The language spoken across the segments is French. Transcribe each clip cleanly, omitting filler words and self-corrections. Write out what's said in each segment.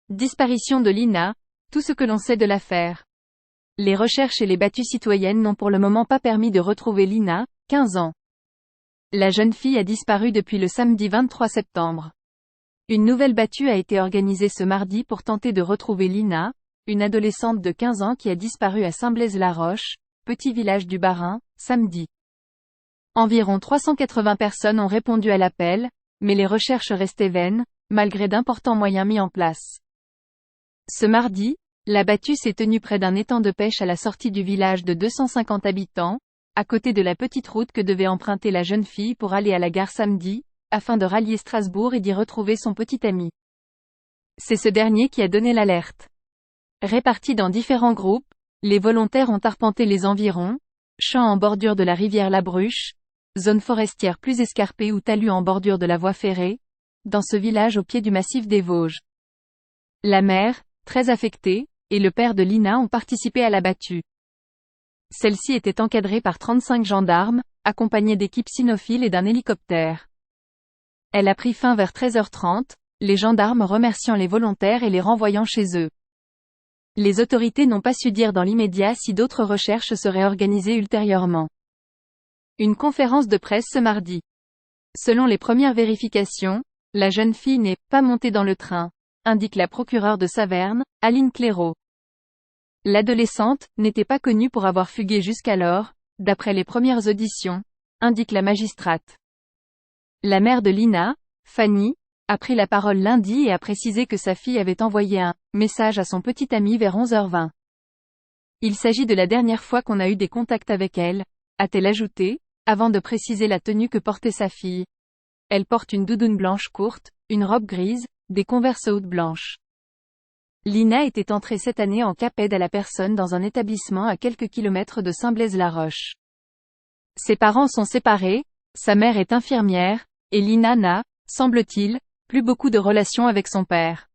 Disparition de Lina, tout ce que l'on sait de l'affaire. Les recherches et les battues citoyennes n'ont pour le moment pas permis de retrouver Lina, 15 ans. La jeune fille a disparu depuis le samedi 23 septembre. Une nouvelle battue a été organisée ce mardi pour tenter de retrouver Lina, une adolescente de 15 ans qui a disparu à Saint-Blaise-la-Roche, petit village du Bas-Rhin, samedi. Environ 380 personnes ont répondu à l'appel, mais les recherches restaient vaines, malgré d'importants moyens mis en place. Ce mardi, la battue s'est tenue près d'un étang de pêche à la sortie du village de 250 habitants, à côté de la petite route que devait emprunter la jeune fille pour aller à la gare samedi, afin de rallier Strasbourg et d'y retrouver son petit ami. C'est ce dernier qui a donné l'alerte. Répartis dans différents groupes, les volontaires ont arpenté les environs, champs en bordure de la rivière La Bruche, zone forestière plus escarpée ou talus en bordure de la voie ferrée, dans ce village au pied du massif des Vosges. La mère, très affectée, et le père de Lina ont participé à la battue. Celle-ci était encadrée par 35 gendarmes, accompagnée d'équipes cynophiles et d'un hélicoptère. Elle a pris fin vers 13h30, les gendarmes remerciant les volontaires et les renvoyant chez eux. Les autorités n'ont pas su dire dans l'immédiat si d'autres recherches seraient organisées ultérieurement. Une conférence de presse ce mardi. Selon les premières vérifications, la jeune fille n'est pas montée dans le train, indique la procureure de Saverne, Aline Clairaut. L'adolescente n'était pas connue pour avoir fugué jusqu'alors, d'après les premières auditions, indique la magistrate. La mère de Lina, Fanny, a pris la parole lundi et a précisé que sa fille avait envoyé un message à son petit ami vers 11h20. Il s'agit de la dernière fois qu'on a eu des contacts avec elle, a-t-elle ajouté, avant de préciser la tenue que portait sa fille. Elle porte une doudoune blanche courte, une robe grise, des Converse hautes blanches. Lina était entrée cette année en CAPED à la personne dans un établissement à quelques kilomètres de Saint-Blaise-la-Roche. Ses parents sont séparés, sa mère est infirmière, et Lina n'a, semble-t-il, plus beaucoup de relations avec son père.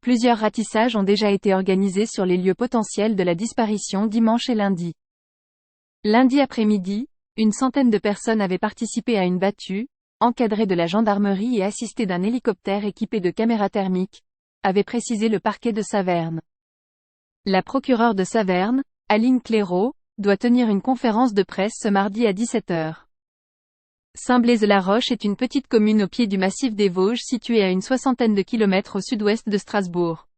Plusieurs ratissages ont déjà été organisés sur les lieux potentiels de la disparition dimanche et lundi. Lundi après-midi, une centaine de personnes avaient participé à une battue, encadrée de la gendarmerie et assistée d'un hélicoptère équipé de caméras thermiques, avait précisé le parquet de Saverne. La procureure de Saverne, Aline Clairaut, doit tenir une conférence de presse ce mardi à 17h. Saint-Blaise-la-Roche est une petite commune au pied du massif des Vosges située à une soixantaine de kilomètres au sud-ouest de Strasbourg.